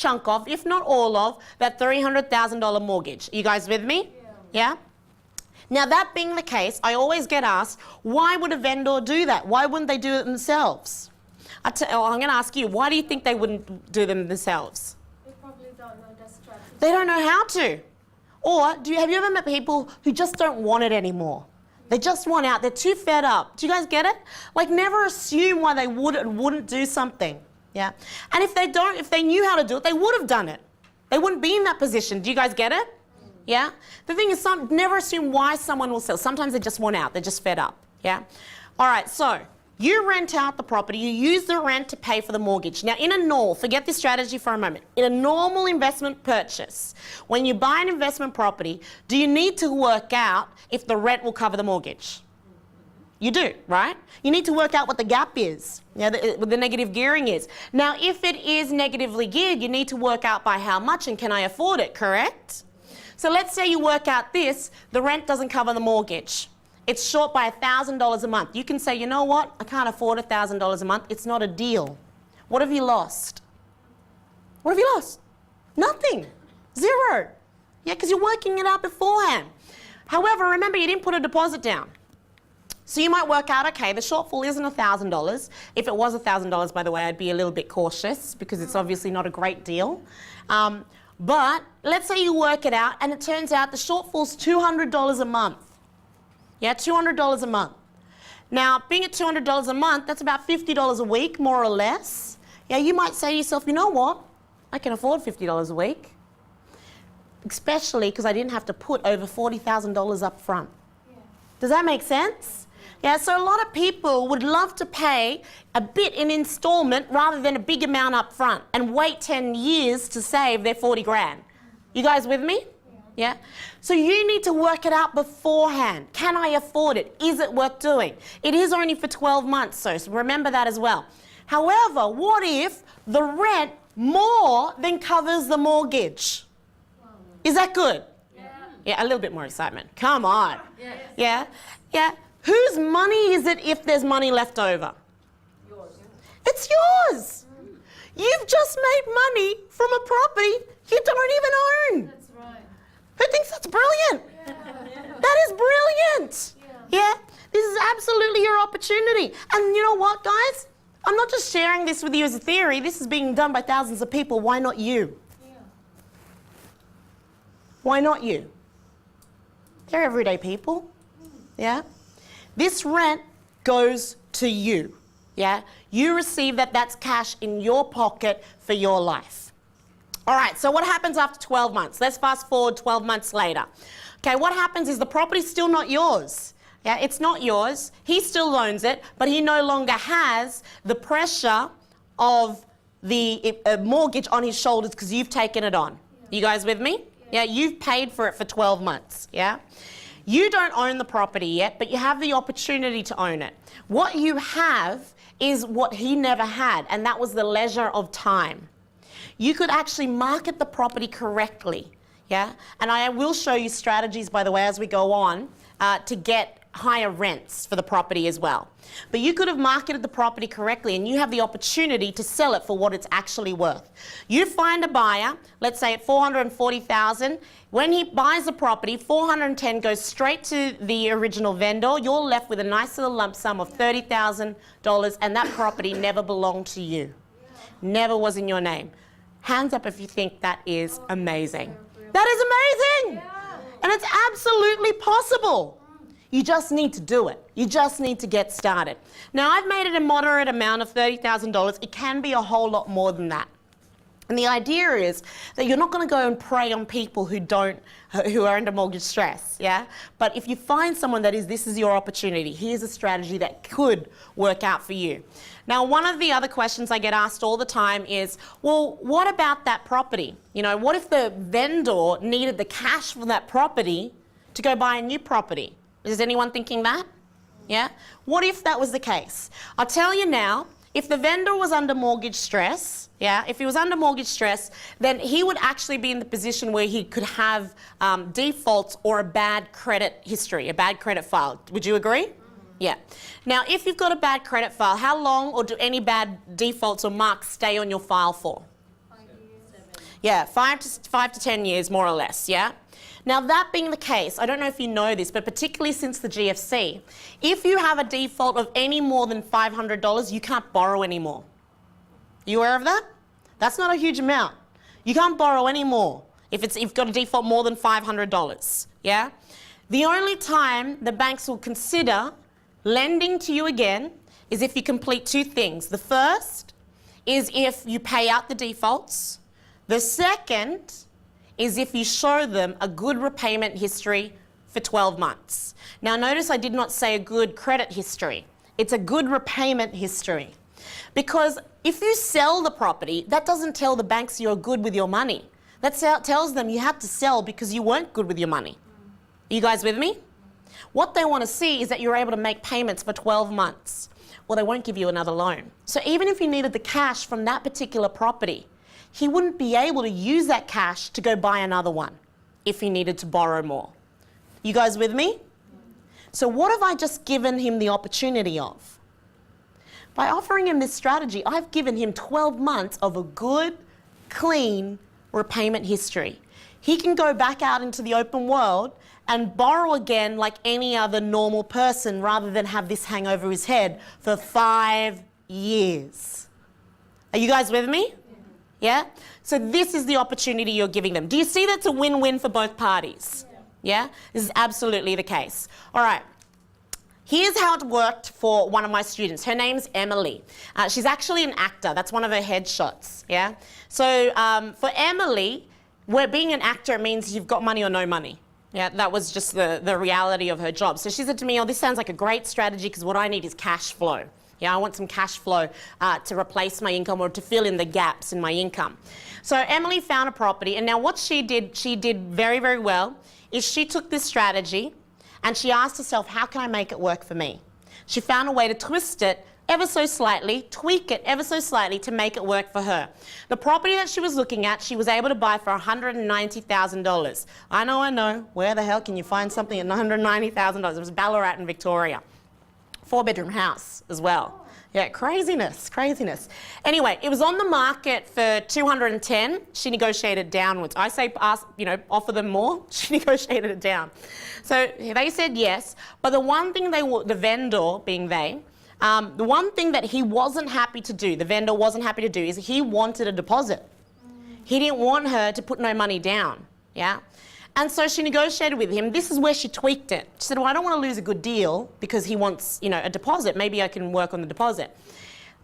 chunk of, if not all of, that $300,000 mortgage. You guys with me? Yeah? Now, that being the case, I always get asked, why would a vendor do that? Why wouldn't they do it themselves? I'm going to ask you, why do you think they wouldn't do them themselves? They probably don't know the strategy. They don't know how to. Or have you ever met people who just don't want it anymore? They just want out. They're too fed up. Do you guys get it? Like, never assume why they wouldn't do something. Yeah? And if they knew how to do it, they would have done it. They wouldn't be in that position. Do you guys get it? Yeah? The thing is, never assume why someone will sell. Sometimes they just want out. They're just fed up. Yeah? All right, so you rent out the property. You use the rent to pay for the mortgage. Now, forget this strategy for a moment. In a normal investment purchase, when you buy an investment property, do you need to work out if the rent will cover the mortgage? You do, right? You need to work out what the gap is, what the negative gearing is. Now, if it is negatively geared, you need to work out by how much and can I afford it, correct? So let's say you work out this, the rent doesn't cover the mortgage. It's short by $1,000 a month. You can say, you know what? I can't afford $1,000 a month. It's not a deal. What have you lost? What have you lost? Nothing. Zero. Yeah, because you're working it out beforehand. However, remember, you didn't put a deposit down. So you might work out, okay, the shortfall isn't $1,000. If it was $1,000, by the way, I'd be a little bit cautious because it's obviously not a great deal. But let's say you work it out and it turns out the shortfall's $200 a month. Yeah, $200 a month. Now, being at $200 a month, that's about $50 a week, more or less. Yeah, you might say to yourself, you know what? I can afford $50 a week. Especially because I didn't have to put over $40,000 up front. Yeah. Does that make sense? Yeah, so a lot of people would love to pay a bit in installment rather than a big amount up front and wait 10 years to save their 40 grand. You guys with me? Yeah? So you need to work it out beforehand. Can I afford it? Is it worth doing? It is only for 12 months, so remember that as well. However, what if the rent more than covers the mortgage? Is that good? Yeah, a little bit more excitement. Come on. Yes. Yeah? Yeah? Whose money is it if there's money left over? Yours. It's yours. You've just made money from a property you don't even own. That's right. Who thinks that's brilliant? That is brilliant. Yeah? This is absolutely your opportunity. And you know what, guys? I'm not just sharing this with you as a theory. This is being done by thousands of people. Why not you? Why not you? They're everyday people. Yeah? This rent goes to you. Yeah? You receive that's cash in your pocket for your life. All right, so what happens after 12 months? Let's fast forward 12 months later. Okay, what happens is the property's still not yours. Yeah, it's not yours. He still owns it, but he no longer has the pressure of the mortgage on his shoulders because you've taken it on. You guys with me? Yeah, you've paid for it for 12 months. Yeah? You don't own the property yet, but you have the opportunity to own it. What you have is what he never had, and that was the leisure of time. You could actually market the property correctly, yeah? And I will show you strategies, by the way, as we go on, to get higher rents for the property as well. But you could have marketed the property correctly and you have the opportunity to sell it for what it's actually worth. You find a buyer, let's say at $440,000. When he buys the property, $410,000 goes straight to the original vendor. You're left with a nice little lump sum of $30,000 and that property never belonged to you. Never was in your name. Hands up if you think that is amazing. That is amazing! And it's absolutely possible. You just need to do it. You just need to get started. Now, I've made it a moderate amount of $30,000. It can be a whole lot more than that. And the idea is that you're not going to go and prey on people who are under mortgage stress, yeah? But if you find someone that this is your opportunity, here's a strategy that could work out for you. Now, one of the other questions I get asked all the time is, well, what about that property? You know, what if the vendor needed the cash from that property to go buy a new property? Is anyone thinking that? Yeah? What if that was the case? I'll tell you now, if the vendor was under mortgage stress, yeah, if he was under mortgage stress, then he would actually be in the position where he could have defaults or a bad credit history, a bad credit file. Would you agree? Yeah. Now, if you've got a bad credit file, how long or do any bad defaults or marks stay on your file for? Yeah, 5 to 10 years, more or less, yeah? Now, that being the case, I don't know if you know this, but particularly since the GFC, if you have a default of any more than $500, you can't borrow anymore. You aware of that? That's not a huge amount. You can't borrow any more if you've got a default more than $500, yeah? The only time the banks will consider lending to you again is if you complete two things. The first is if you pay out the defaults. The second is if you show them a good repayment history for 12 months. Now notice I did not say a good credit history. It's a good repayment history. Because if you sell the property, that doesn't tell the banks you're good with your money. That tells them you had to sell because you weren't good with your money. Are you guys with me? What they want to see is that you're able to make payments for 12 months. Well, they won't give you another loan. So even if you needed the cash from that particular property, he wouldn't be able to use that cash to go buy another one if he needed to borrow more. You guys with me? So what have I just given him the opportunity of? By offering him this strategy, I've given him 12 months of a good, clean repayment history. He can go back out into the open world and borrow again like any other normal person rather than have this hang over his head for 5 years. Are you guys with me? Yeah? So this is the opportunity you're giving them. Do you see that's a win-win for both parties? Yeah? This is absolutely the case. All right. Here's how it worked for one of my students. Her name's Emily. She's actually an actor. That's one of her headshots. Yeah? So for Emily, being an actor means you've got money or no money. Yeah, that was just the reality of her job. So she said to me, oh, this sounds like a great strategy because what I need is cash flow. Yeah, I want some cash flow to replace my income or to fill in the gaps in my income. So Emily found a property, and now what she did very, very well, is she took this strategy and she asked herself, how can I make it work for me? She found a way to twist it ever so slightly, tweak it ever so slightly to make it work for her. The property that she was looking at, she was able to buy for $190,000. I know, where the hell can you find something at $190,000? It was Ballarat in Victoria. 4-bedroom house as well. Yeah, craziness. Anyway, it was on the market for 210. She negotiated downwards. I say, offer them more. She negotiated it down. So they said yes, but the one thing the vendor, being they, the one thing that he wasn't happy to do, the vendor wasn't happy to do, is he wanted a deposit. He didn't want her to put no money down. Yeah. And so she negotiated with him. This is where she tweaked it. She said, well, I don't want to lose a good deal because he wants, a deposit. Maybe I can work on the deposit.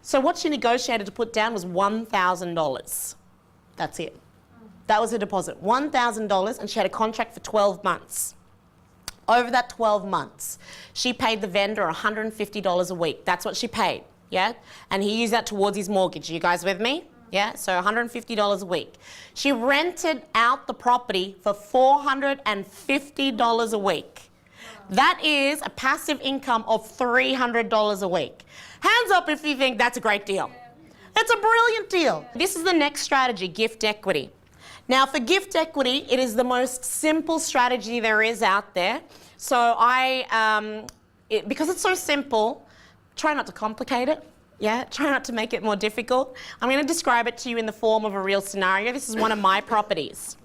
So what she negotiated to put down was $1,000. That's it. That was her deposit, $1,000, and she had a contract for 12 months. Over that 12 months, she paid the vendor $150 a week. That's what she paid, yeah? And he used that towards his mortgage. Are you guys with me? Yeah, so $150 a week. She rented out the property for $450 a week. That is a passive income of $300 a week. Hands up if you think that's a great deal. It's a brilliant deal. This is the next strategy, gift equity. Now for gift equity, it is the most simple strategy there is out there. So because it's so simple, try not to complicate it. Yeah, try not to make it more difficult. I'm going to describe it to you in the form of a real scenario. This is one of my properties.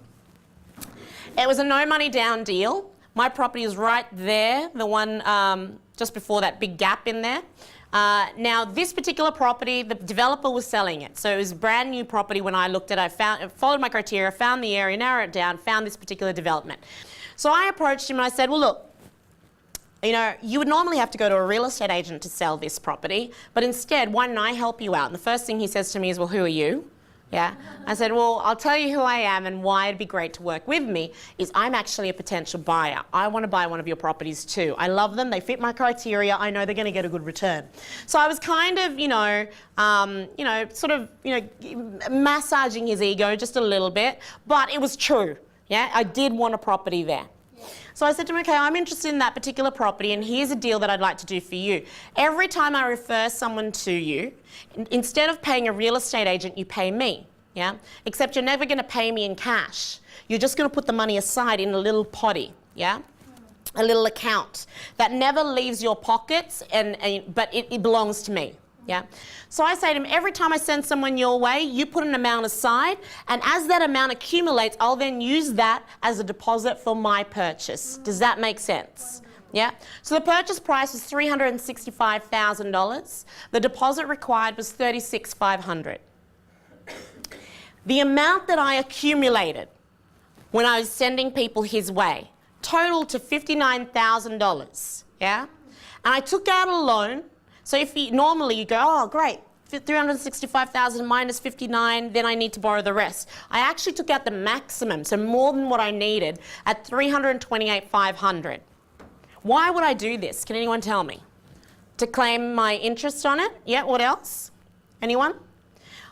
It was a no money down deal. My property is right there, the one just before that big gap in there. Now this particular property, the developer was selling it. So it was a brand new property when I looked at it. I followed my criteria, found the area, narrowed it down, found this particular development. So I approached him and I said, well, look, you would normally have to go to a real estate agent to sell this property, but instead, why don't I help you out? And the first thing he says to me is, well, who are you? Yeah. I said, well, I'll tell you who I am and why it'd be great to work with me is I'm actually a potential buyer. I want to buy one of your properties too. I love them. They fit my criteria. I know they're going to get a good return. So I was kind of, massaging his ego just a little bit, but it was true. Yeah. I did want a property there. So I said to him, okay, I'm interested in that particular property and here's a deal that I'd like to do for you. Every time I refer someone to you, instead of paying a real estate agent, you pay me, yeah? Except you're never going to pay me in cash. You're just going to put the money aside in a little potty, yeah? A little account that never leaves your pockets, but it belongs to me. Yeah. So I say to him, every time I send someone your way, you put an amount aside, and as that amount accumulates, I'll then use that as a deposit for my purchase. Does that make sense? Yeah. So the purchase price was $365,000. The deposit required was $36,500. The amount that I accumulated when I was sending people his way totaled to $59,000. Yeah. And I took out a loan. So if normally you go, oh great, 365,000 minus 59, then I need to borrow the rest. I actually took out the maximum, so more than what I needed, at $328,500. Why would I do this? Can anyone tell me? To claim my interest on it? Yeah, what else? Anyone?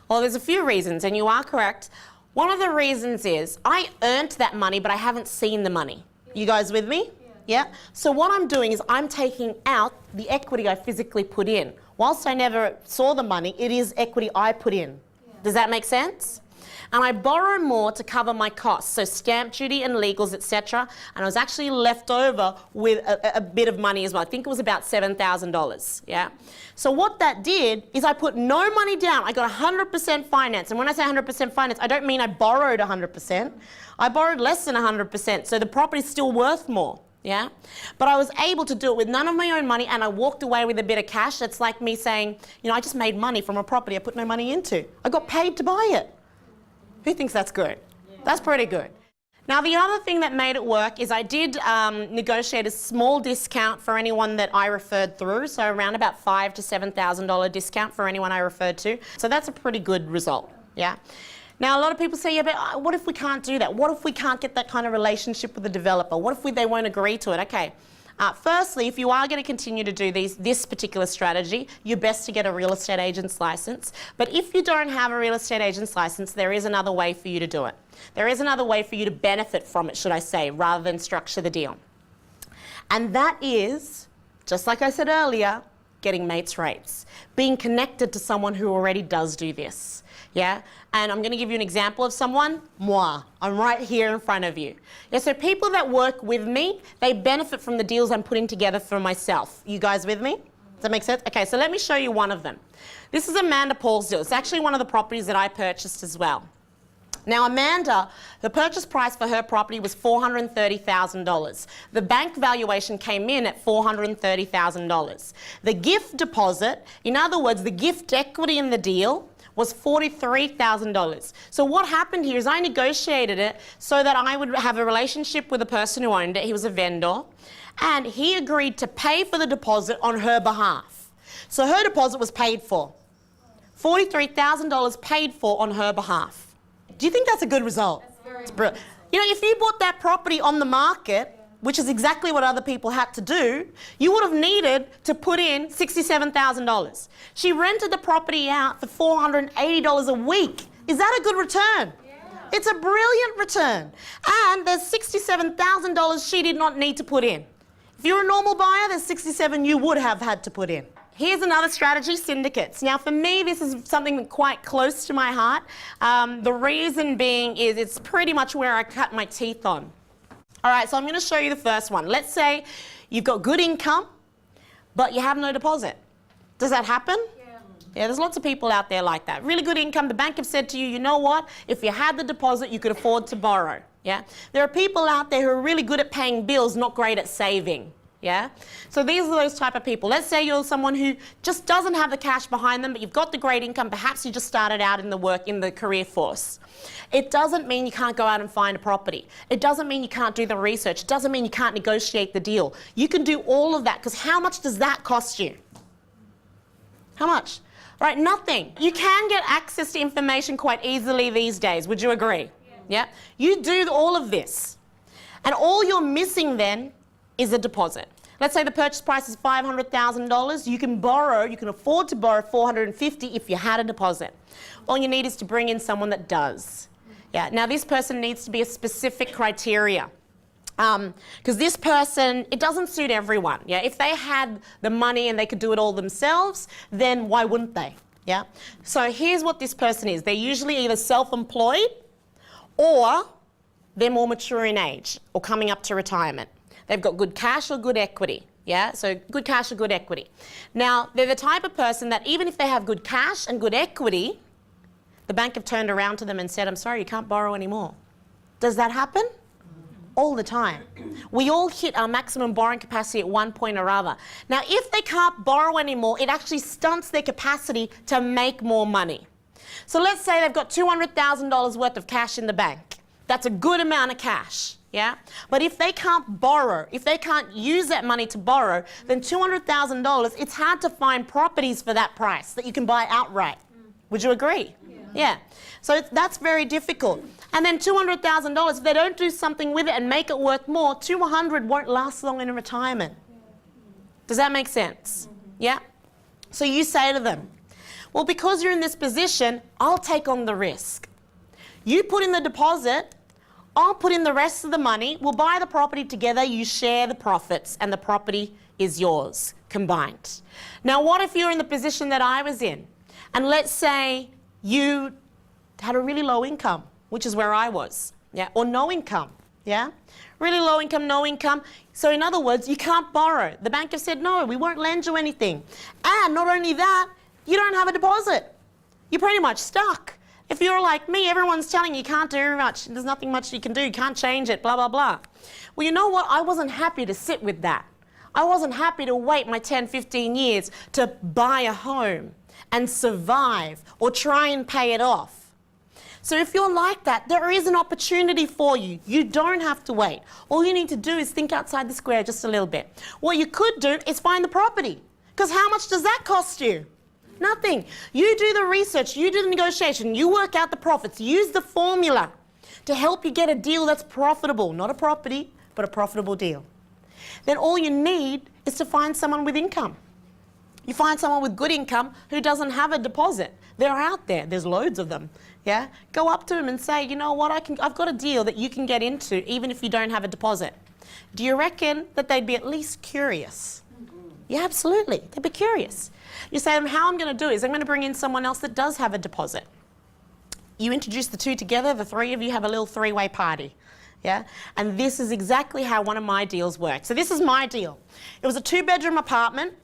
Well, there's a few reasons, and you are correct. One of the reasons is I earned that money, but I haven't seen the money. You guys with me? Yeah? So what I'm doing is I'm taking out the equity I physically put in. Whilst I never saw the money, it is equity I put in. Does that make sense? And I borrow more to cover my costs, so stamp duty and legals, etc. And I was actually left over with a bit of money as well. I think it was about $7,000, yeah? So what that did is I put no money down. I got 100% finance. And when I say 100% finance, I don't mean I borrowed 100%. I borrowed less than 100%, so the property's still worth more. Yeah, but I was able to do it with none of my own money, and I walked away with a bit of cash. It's like me saying, you know, I just made money from a property I put no money into. I got paid to buy it. Who thinks that's good? Yeah. That's pretty good. Now, the other thing that made it work is I did negotiate a small discount for anyone that I referred through, so around about $5,000 to $7,000 discount for anyone I referred to. So that's a pretty good result, yeah. Now, a lot of people say, yeah, but what if we can't do that? What if we can't get that kind of relationship with the developer? What if they won't agree to it? Okay. Firstly, if you are going to continue to do this particular strategy, you're best to get a real estate agent's license. But if you don't have a real estate agent's license, there is another way for you to do it. There is another way for you to benefit from it, should I say, rather than structure the deal. And that is, just like I said earlier, getting mates rates. Being connected to someone who already does do this. Yeah, and I'm going to give you an example of someone, moi. I'm right here in front of you. Yeah, so people that work with me, they benefit from the deals I'm putting together for myself. You guys with me? Does that make sense? Okay, so let me show you one of them. This is Amanda Paul's deal. It's actually one of the properties that I purchased as well. Now, Amanda, the purchase price for her property was $430,000. The bank valuation came in at $430,000. The gift deposit, in other words, the gift equity in the deal, was $43,000. So what happened here is I negotiated it so that I would have a relationship with the person who owned it. He was a vendor, and he agreed to pay for the deposit on her behalf. So her deposit was paid for. $43,000 paid for on her behalf. Do you think that's a good result? That's very brilliant. You know, if you bought that property on the market, which is exactly what other people had to do, you would have needed to put in $67,000. She rented the property out for $480 a week. Is that a good return? Yeah. It's a brilliant return. And there's $67,000 she did not need to put in. If you're a normal buyer, there's $67,000 you would have had to put in. Here's another strategy, syndicates. Now for me, this is something quite close to my heart. The reason being is it's pretty much where I cut my teeth on. All right, so I'm going to show you the first one. Let's say you've got good income, but you have no deposit. Does that happen? Yeah, there's lots of people out there like that. Really good income, the bank have said to you, you know what? If you had the deposit, you could afford to borrow. Yeah? There are people out there who are really good at paying bills, not great at saving. Yeah? So these are those type of people. Let's say you're someone who just doesn't have the cash behind them, but you've got the great income. Perhaps you just started out in the career force. It doesn't mean you can't go out and find a property. It doesn't mean you can't do the research. It doesn't mean you can't negotiate the deal. You can do all of that, because how much does that cost you? How much? Right, nothing. You can get access to information quite easily these days. Would you agree? Yeah. You do all of this. And all you're missing then is a deposit. Let's say the purchase price is $500,000. You can borrow, you can afford to borrow $450,000 if you had a deposit. All you need is to bring in someone that does. Yeah. Now this person needs to be a specific criteria. Because this person, it doesn't suit everyone. Yeah. If they had the money and they could do it all themselves, then why wouldn't they? Yeah. So here's what this person is. They're usually either self-employed or they're more mature in age or coming up to retirement. They've got good cash or good equity. Yeah, so good cash or good equity. Now, they're the type of person that even if they have good cash and good equity, the bank have turned around to them and said, I'm sorry, you can't borrow anymore. Does that happen? All the time. We all hit our maximum borrowing capacity at one point or other. Now, if they can't borrow anymore, it actually stunts their capacity to make more money. So let's say they've got $200,000 worth of cash in the bank. That's a good amount of cash. Yeah? But if they can't borrow, if they can't use that money to borrow, then $200,000, it's hard to find properties for that price that you can buy outright. Would you agree? Yeah. So that's very difficult. And then $200,000, if they don't do something with it and make it worth more, $200,000 won't last long in retirement. Does that make sense? Yeah? So you say to them, well, because you're in this position, I'll take on the risk. You put in the deposit, I'll put in the rest of the money, we'll buy the property together, you share the profits, and the property is yours, combined. Now, what if you're in the position that I was in? And let's say you had a really low income, which is where I was, yeah, or no income, yeah? Really low income, no income. So in other words, you can't borrow. The bank have said, no, we won't lend you anything. And not only that, you don't have a deposit. You're pretty much stuck. If you're like me, everyone's telling you can't do much, there's nothing much you can do, you can't change it, blah, blah, blah. Well, you know what? I wasn't happy to sit with that. I wasn't happy to wait my 10, 15 years to buy a home and survive or try and pay it off. So if you're like that, there is an opportunity for you. You don't have to wait. All you need to do is think outside the square just a little bit. What you could do is find the property. Because how much does that cost you? Nothing. You do the research, you do the negotiation, you work out the profits, use the formula to help you get a deal that's profitable. Not a property, but a profitable deal. Then all you need is to find someone with income. You find someone with good income who doesn't have a deposit. They're out there. There's loads of them. Yeah? Go up to them and say, you know what, I've got a deal that you can get into even if you don't have a deposit. Do you reckon that they'd be at least curious? Yeah, absolutely. They'd be curious. You say to them, how I'm going to do is I'm going to bring in someone else that does have a deposit. You introduce the two together, the three of you have a little three-way party. Yeah? And this is exactly how one of my deals worked. So this is my deal. It was a 2-bedroom apartment.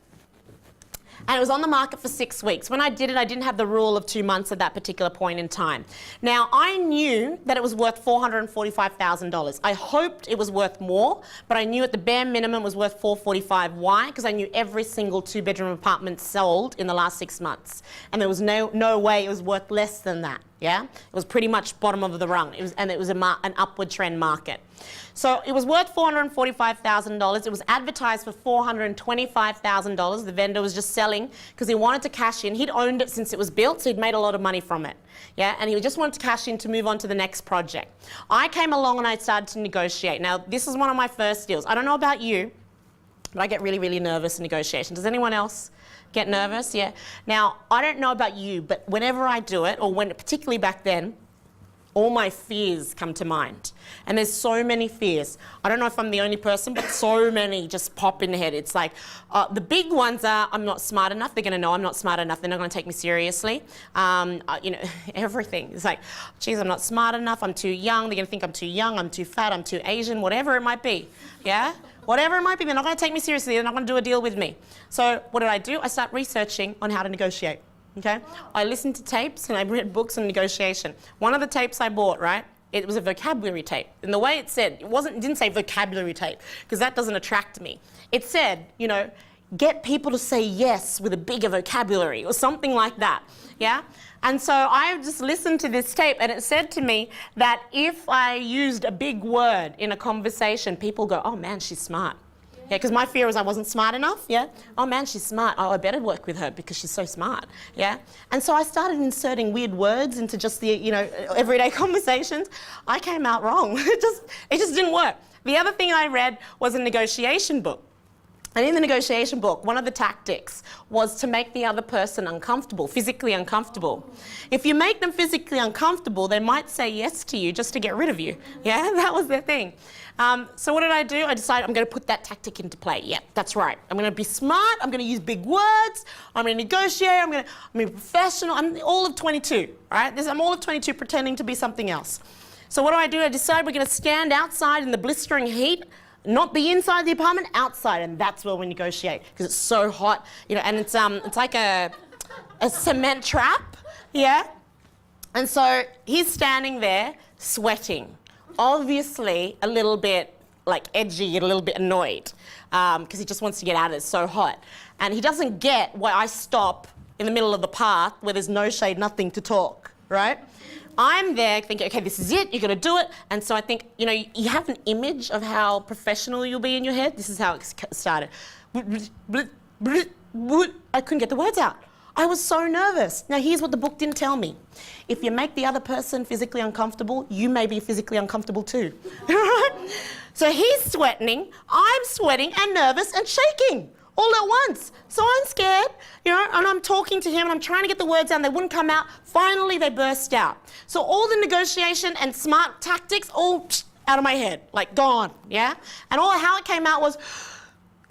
And it was on the market for 6 weeks. When I did it, I didn't have the rule of 2 months at that particular point in time. Now, I knew that it was worth $445,000. I hoped it was worth more, but I knew at the bare minimum it was worth $445,000. Why? Because I knew every single 2-bedroom apartment sold in the last 6 months. And there was no way it was worth less than that. Yeah? It was pretty much bottom of the rung. It was an upward trend market. So it was worth $445,000. It was advertised for $425,000. The vendor was just selling because he wanted to cash in. He'd owned it since it was built, so he'd made a lot of money from it. Yeah, and he just wanted to cash in to move on to the next project. I came along and I started to negotiate. Now, this is one of my first deals. I don't know about you, but I get really, really nervous in negotiation. Does anyone else get nervous? Yeah. Now, I don't know about you, but whenever I do it, or particularly back then, all my fears come to mind. And there's so many fears. I don't know if I'm the only person, but so many just pop in the head. It's like, the big ones are, I'm not smart enough. They're going to know I'm not smart enough. They're not going to take me seriously. You know, everything. It's like, geez, I'm not smart enough. I'm too young. They're going to think I'm too young. I'm too fat. I'm too Asian. Whatever it might be. Yeah? Whatever it might be. They're not going to take me seriously. They're not going to do a deal with me. So what did? I start researching on how to negotiate. Okay? I listened to tapes and I read books on negotiation. One of the tapes I bought, right, it was a vocabulary tape. And the way it said, it didn't say vocabulary tape, because that doesn't attract me. It said, you know, get people to say yes with a bigger vocabulary or something like that. Yeah? And so I just listened to this tape and it said to me that if I used a big word in a conversation, people go, oh man, she's smart. Yeah, because my fear was I wasn't smart enough, yeah? Oh man, she's smart. Oh, I better work with her because she's so smart, yeah? And so I started inserting weird words into just the, you know, everyday conversations. I came out wrong. It just didn't work. The other thing I read was a negotiation book. And in the negotiation book, one of the tactics was to make the other person uncomfortable, physically uncomfortable. If you make them physically uncomfortable, they might say yes to you just to get rid of you. Yeah, that was their thing. So what did I do? I decided I'm going to put that tactic into play. Yeah, that's right. I'm going to be smart. I'm going to use big words. I'm going to negotiate. I'm going to be professional. I'm all of 22, right? I'm all of 22 pretending to be something else. So what do? I decide we're going to stand outside in the blistering heat not be inside the apartment, outside, and that's where we negotiate because it's so hot, and it's like a cement trap, yeah? And so he's standing there sweating, obviously a little bit like edgy and a little bit annoyed because he just wants to get out of it, it's so hot. And he doesn't get why I stop in the middle of the path where there's no shade, nothing to talk, right? I'm there thinking, okay, this is it, you're gonna do it. And so I think, you have an image of how professional you'll be in your head. This is how it started. I couldn't get the words out. I was so nervous. Now here's what the book didn't tell me. If you make the other person physically uncomfortable, you may be physically uncomfortable too. So he's sweating, I'm sweating and nervous and shaking all at once. So I'm scared, and I'm talking to him and I'm trying to get the words out and they wouldn't come out. Finally, they burst out. So all the negotiation and smart tactics all out of my head, like gone, yeah? And how it came out was,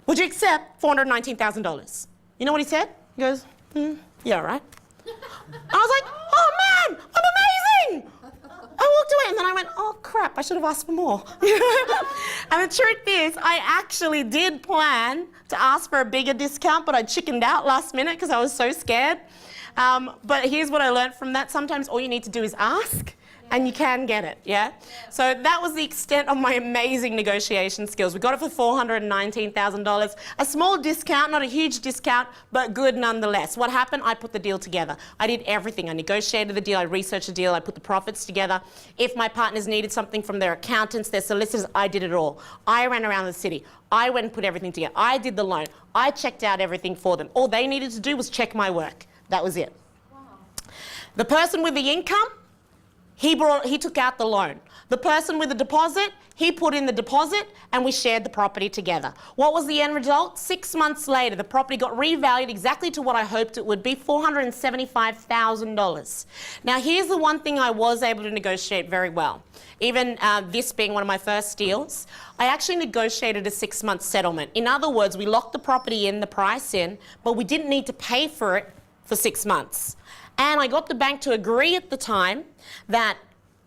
would you accept $419,000? You know what he said? He goes, yeah, right. I was like, oh man, I'm amazing. I walked away and then I went, oh crap, I should have asked for more. And the truth is, I actually did plan to ask for a bigger discount, but I chickened out last minute because I was so scared. But here's what I learned from that. Sometimes all you need to do is ask and you can get it, yeah? So that was the extent of my amazing negotiation skills. We got it for $419,000. A small discount, not a huge discount, but good nonetheless. What happened? I put the deal together. I did everything. I negotiated the deal, I researched the deal, I put the profits together. If my partners needed something from their accountants, their solicitors, I did it all. I ran around the city. I went and put everything together. I did the loan. I checked out everything for them. All they needed to do was check my work. That was it. Wow. The person with the income, he took out the loan. The person with the deposit, he put in the deposit and we shared the property together. What was the end result? 6 months later, the property got revalued exactly to what I hoped it would be, $475,000. Now here's the one thing I was able to negotiate very well. Even this being one of my first deals, I actually negotiated a 6-month settlement. In other words, we locked the property in, the price in, but we didn't need to pay for it for 6 months. And I got the bank to agree at the time that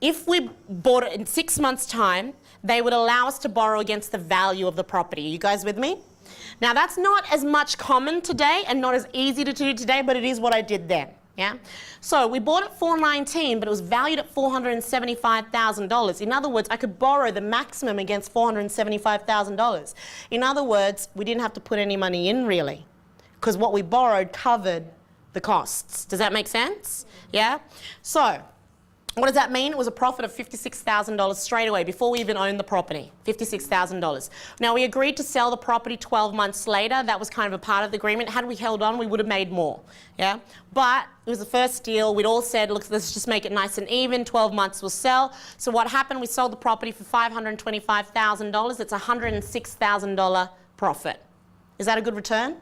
if we bought it in 6 months' time, they would allow us to borrow against the value of the property. Are you guys with me? Now that's not as much common today and not as easy to do today, but it is what I did then. Yeah? So we bought it $419,000, but it was valued at $475,000. In other words, I could borrow the maximum against $475,000. In other words, we didn't have to put any money in really, because what we borrowed covered the costs. Does that make sense? Yeah? So, what does that mean? It was a profit of $56,000 straight away before we even owned the property. $56,000. Now we agreed to sell the property 12 months later. That was kind of a part of the agreement. Had we held on, we would have made more. Yeah? But it was the first deal. We'd all said, look, let's just make it nice and even. 12 months will sell. So what happened? We sold the property for $525,000. It's a $106,000 profit. Is that a good return?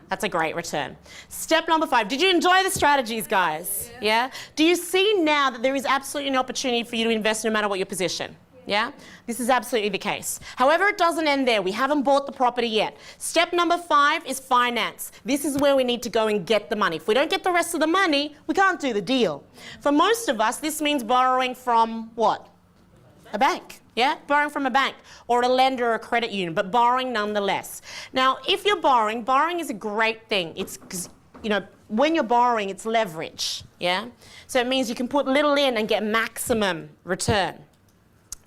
That's a great return. Step number 5. Did you enjoy the strategies, guys? Yeah? Do you see now that there is absolutely an opportunity for you to invest no matter what your position? Yeah? This is absolutely the case. However, it doesn't end there. We haven't bought the property yet. Step number 5 is finance. This is where we need to go and get the money. If we don't get the rest of the money, we can't do the deal. For most of us, this means borrowing from what? A bank. Yeah, borrowing from a bank or a lender or a credit union, but borrowing nonetheless. Now, if you're borrowing is a great thing. It's because, when you're borrowing, it's leverage, yeah? So it means you can put little in and get maximum return.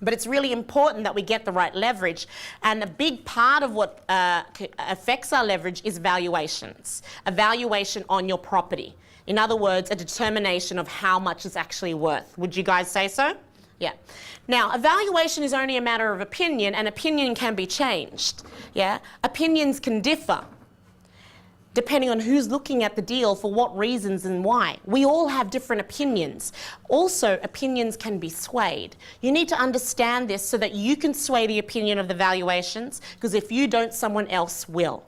But it's really important that we get the right leverage. And a big part of what affects our leverage is valuations. A valuation on your property. In other words, a determination of how much it's actually worth. Would you guys say so? Yeah. Now, evaluation is only a matter of opinion, and opinion can be changed. Yeah? Opinions can differ depending on who's looking at the deal, for what reasons and why. We all have different opinions. Also, opinions can be swayed. You need to understand this so that you can sway the opinion of the valuations, because if you don't, someone else will.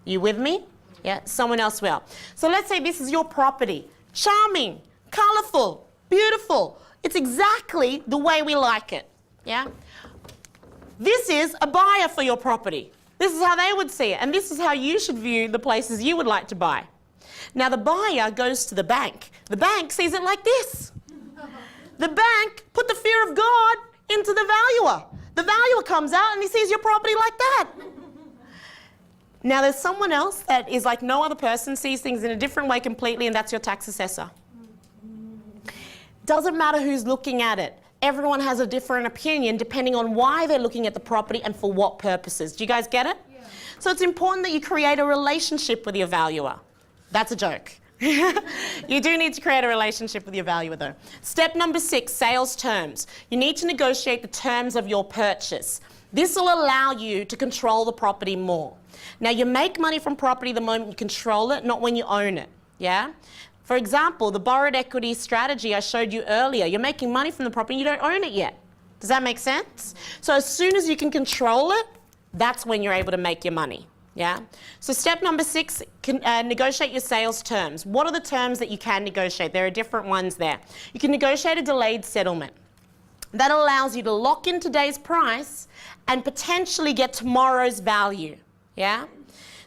You with me? Yeah, someone else will. So let's say this is your property. Charming, colourful, beautiful. It's exactly the way we like it, yeah? This is a buyer for your property. This is how they would see it, and this is how you should view the places you would like to buy. Now the buyer goes to the bank. The bank sees it like this. The bank put the fear of God into the valuer. The valuer comes out and he sees your property like that. Now there's someone else that is like no other person, sees things in a different way completely, and that's your tax assessor. Doesn't matter who's looking at it. Everyone has a different opinion depending on why they're looking at the property and for what purposes. Do you guys get it? Yeah. So it's important that you create a relationship with your valuer. That's a joke. You do need to create a relationship with your valuer though. Step number 6, sales terms. You need to negotiate the terms of your purchase. This will allow you to control the property more. Now you make money from property the moment you control it, not when you own it, yeah? For example, the borrowed equity strategy I showed you earlier, you're making money from the property, you don't own it yet. Does that make sense? So as soon as you can control it, that's when you're able to make your money. Yeah. So step number 6, negotiate your sales terms. What are the terms that you can negotiate? There are different ones there. You can negotiate a delayed settlement. That allows you to lock in today's price and potentially get tomorrow's value. Yeah.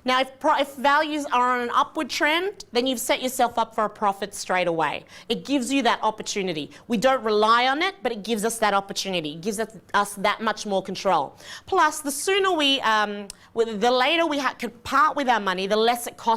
Now, if values are on an upward trend, then you've set yourself up for a profit straight away. It gives you that opportunity. We don't rely on it, but it gives us that opportunity. It gives us that much more control. Plus, the sooner the later we can part with our money, the less it costs